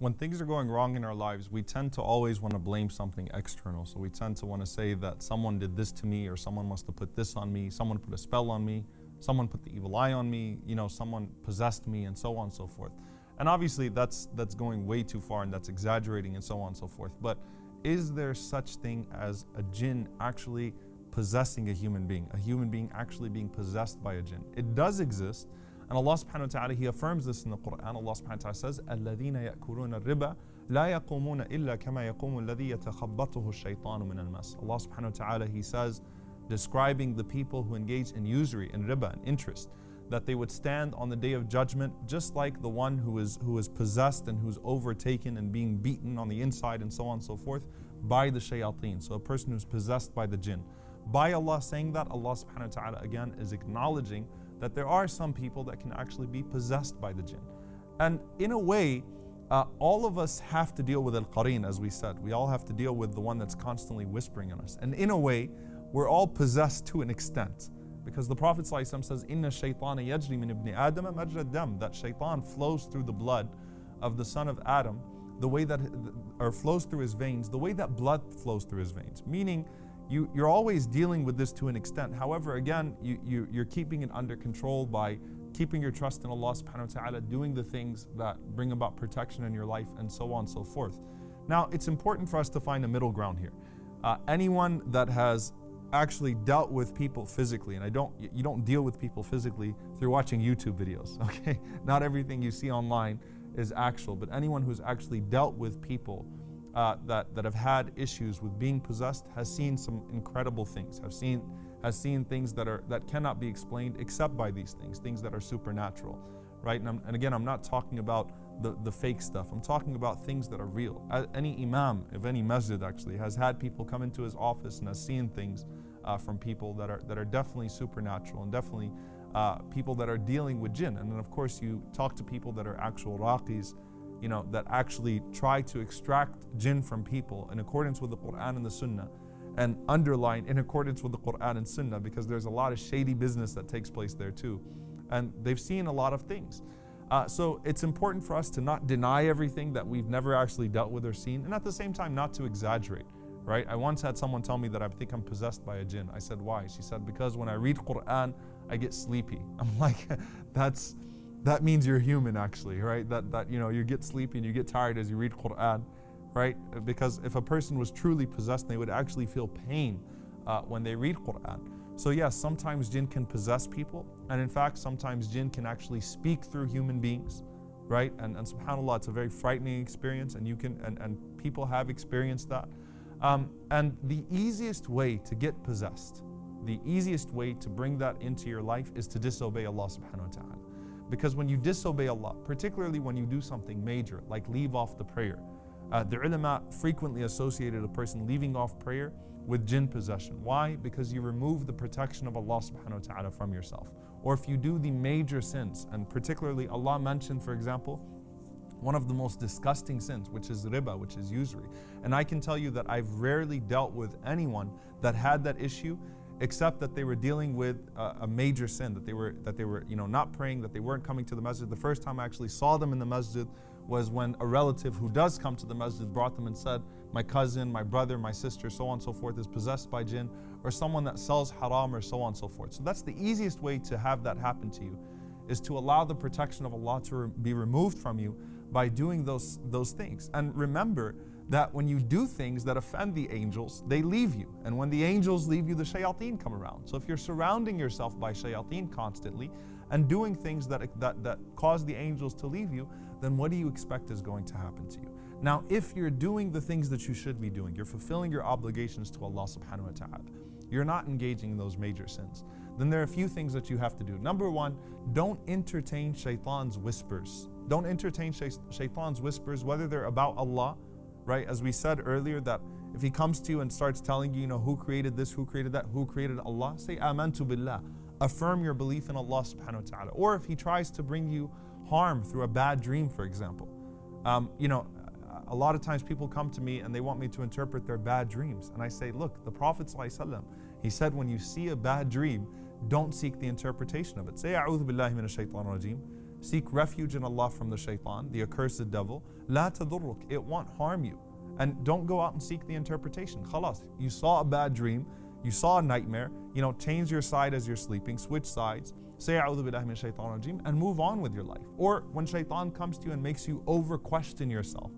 when things are going wrong in our lives, we tend to always want to blame something external. So we tend to want to say that someone did this to me, or someone must have put this on me, someone put a spell on me, someone put the evil eye on me, someone possessed me, and so on and so forth. And obviously that's going way too far, and that's exaggerating, and so on and so forth. But is there such thing as a jinn actually possessing a human being actually being possessed by a jinn? It does exist. And Allah subhanahu wa ta'ala, He affirms this in the Qur'an. Allah subhanahu wa ta'ala says, الَّذِينَ يَأْكُلُونَ الرِّبَا لَا يَقُومُونَ إِلَّا كَمَا يَقُومُ الَّذِي يَتَخَبَّطُهُ الشَّيْطَانُ مِنَ الْمَسِّ. Allah subhanahu wa ta'ala, He says, describing the people who engage in usury, in riba, and interest, that they would stand on the day of judgment just like the one who is possessed and who's overtaken and being beaten on the inside, and so on and so forth, by the shayateen. So a person who's possessed by the jinn. By Allah saying that, Allah subhanahu wa ta'ala again is acknowledging that there are some people that can actually be possessed by the jinn. And in a way, all of us have to deal with al-qareen, as we said. We all have to deal with the one that's constantly whispering on us. And in a way, we're all possessed to an extent. Because the Prophet ﷺ says, Inna shaytana yajri min ibni Adama majra dam, that shaitan flows through the blood of the son of Adam, the way that, or flows through his veins, the way that blood flows through his veins. Meaning, you're always dealing with this to an extent. However, again, you're keeping it under control by keeping your trust in Allah subhanahu wa ta'ala, doing the things that bring about protection in your life, and so on and so forth. Now, it's important for us to find a middle ground here. Anyone that has actually dealt with people physically, and you don't deal with people physically through watching YouTube videos, okay? Not everything you see online is actual, but anyone who's actually dealt with people that have had issues with being possessed has seen some incredible things, has seen things that cannot be explained except by these things that are supernatural, right? And again, I'm not talking about the fake stuff. I'm talking about things that are real. Any imam of any masjid actually has had people come into his office and has seen things from people that are definitely supernatural, and definitely people that are dealing with jinn. And then of course you talk to people that are actual raqis, that actually try to extract jinn from people in accordance with the Qur'an and the Sunnah, and underline in accordance with the Qur'an and Sunnah, because there's a lot of shady business that takes place there too. And they've seen a lot of things. So it's important for us to not deny everything that we've never actually dealt with or seen, and at the same time not to exaggerate, right? I once had someone tell me that I think I'm possessed by a jinn. I said, why? She said, because when I read Qur'an, I get sleepy. I'm like, that means you're human actually, right? That you get sleepy and you get tired as you read Qur'an, right? Because if a person was truly possessed, they would actually feel pain when they read Qur'an. So yes, sometimes jinn can possess people, and in fact, sometimes jinn can actually speak through human beings, right? And subhanAllah, it's a very frightening experience, and and people have experienced that. And the easiest way to get possessed, the easiest way to bring that into your life is to disobey Allah subhanahu wa ta'ala. Because when you disobey Allah, particularly when you do something major, like leave off the prayer, the ulama frequently associated a person leaving off prayer with jinn possession. Why? Because you remove the protection of Allah subhanahu wa ta'ala from yourself. Or if you do the major sins, and particularly Allah mentioned, for example, one of the most disgusting sins, which is riba, which is usury. And I can tell you that I've rarely dealt with anyone that had that issue, except that they were dealing with a major sin, that they were not praying, that they weren't coming to the masjid. The first time I actually saw them in the masjid was when a relative who does come to the masjid brought them and said, my cousin, my brother, my sister, so on and so forth, is possessed by jinn, or someone that sells haram, or so on and so forth. So that's the easiest way to have that happen to you, is to allow the protection of Allah to be removed from you by doing those things. And remember that when you do things that offend the angels, they leave you. And when the angels leave you, the shayateen come around. So if you're surrounding yourself by shayateen constantly and doing things that cause the angels to leave you, then what do you expect is going to happen to you? Now, if you're doing the things that you should be doing, you're fulfilling your obligations to Allah subhanahu wa ta'ala, you're not engaging in those major sins, then there are a few things that you have to do. Number one, don't entertain shaitan's whispers. Don't entertain shaitan's whispers, whether they're about Allah, right? As we said earlier, that if he comes to you and starts telling you, who created this, who created that, who created Allah, say amantu billah. Affirm your belief in Allah subhanahu wa ta'ala. Or if he tries to bring you harm through a bad dream, for example. A lot of times people come to me and they want me to interpret their bad dreams. And I say, look, the Prophet ﷺ, he said, when you see a bad dream, don't seek the interpretation of it. Say, A'udhu billahi minash shaitanir rajeem. Seek refuge in Allah from the shaitan, the accursed devil. لا تضرك, it won't harm you. And don't go out and seek the interpretation. Khalas, you saw a bad dream, you saw a nightmare, change your side as you're sleeping, switch sides, say A'udhu billahi min shaitan rajim, and move on with your life. Or when shaitan comes to you and makes you over question yourself.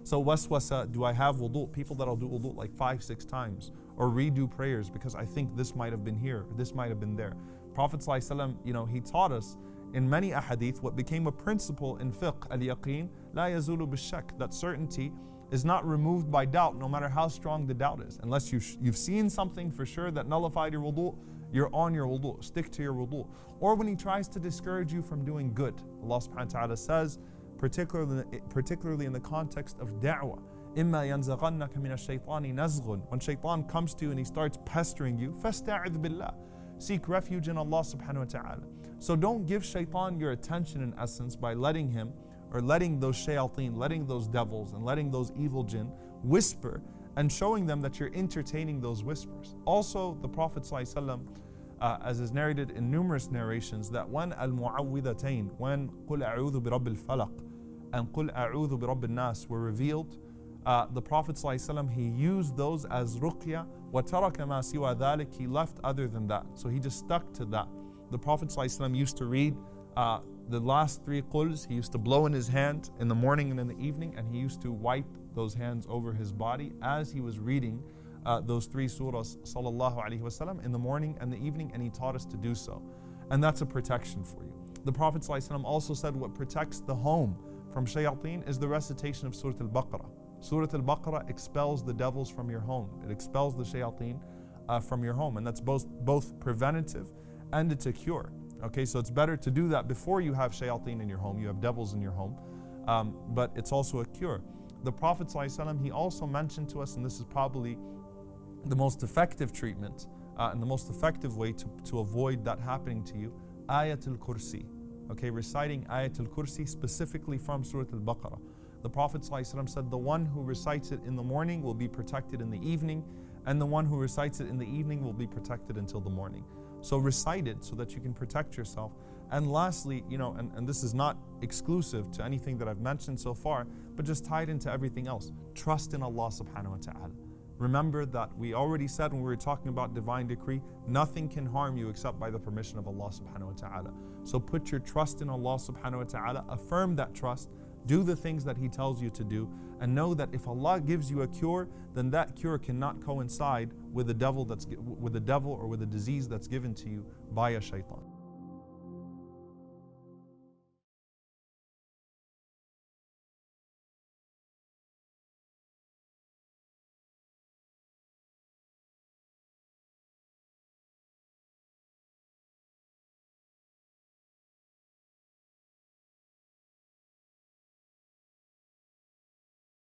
So waswasa, do I have wudu? People that'll do wudu like 5-6 times, or redo prayers because I think this might have been here, or this might have been there. Prophet ﷺ, he taught us in many ahadith what became a principle in fiqh, al-yaqeen, la yazulu bishak, that certainty is not removed by doubt, no matter how strong the doubt is. Unless you've seen something for sure that nullified your wudu, you're on your wudu, stick to your wudu. Or when he tries to discourage you from doing good. Allah subhanahu wa ta'ala says, particularly in the context of da'wah, إِمَّا يَنزَغَنَّكَ مِنَ الشَّيْطَانِ نَزْغٌ. When shaitan comes to you and he starts pestering you, فَاسْتَعِذْ بِاللَّهِ. Seek refuge in Allah subhanahu wa ta'ala. So don't give shaitan your attention in essence by letting him, or letting those shayateen, letting those devils, and letting those evil jinn whisper and showing them that you're entertaining those whispers. Also, the Prophet ﷺ, as is narrated in numerous narrations, that when al-mu'awwidhatayn, when قُلْ أَعُوذُ بِرَبِّ الْفَلَقِ and قُلْ أَعُوذُ بِرَبِّ النَّاسِ were revealed, the Prophet ﷺ, he used those as ruqya, وَتَرَكَ مَا سِوَى ذَلِكَ, he left other than that. So he just stuck to that. The Prophet ﷺ used to read the last 3 quls, he used to blow in his hand in the morning and in the evening, and he used to wipe those hands over his body as he was reading those 3 surahs, sallallahu alaihi wasallam, in the morning and the evening, and he taught us to do so. And that's a protection for you. The Prophet ﷺ also said what protects the home from shayateen is the recitation of Surah Al-Baqarah. Surah Al-Baqarah expels the devils from your home. It expels the shayateen from your home, and that's both preventative and it's a cure. Okay, so it's better to do that before you have shayateen in your home, you have devils in your home, but it's also a cure. The Prophet ﷺ, he also mentioned to us, and this is probably the most effective treatment and the most effective way to avoid that happening to you, Ayatul Kursi. Okay, reciting Ayatul Kursi specifically from Surah Al-Baqarah. The Prophet ﷺ said, the one who recites it in the morning will be protected in the evening, and the one who recites it in the evening will be protected until the morning. So recite it so that you can protect yourself. And lastly, and this is not exclusive to anything that I've mentioned so far, but just tied into everything else. Trust in Allah subhanahu wa ta'ala. Remember that we already said when we were talking about divine decree, nothing can harm you except by the permission of Allah subhanahu wa ta'ala. So put your trust in Allah subhanahu wa ta'ala, affirm that trust, do the things that He tells you to do, and know that if Allah gives you a cure, then that cure cannot coincide with the devil or with a disease that's given to you by a shaitan.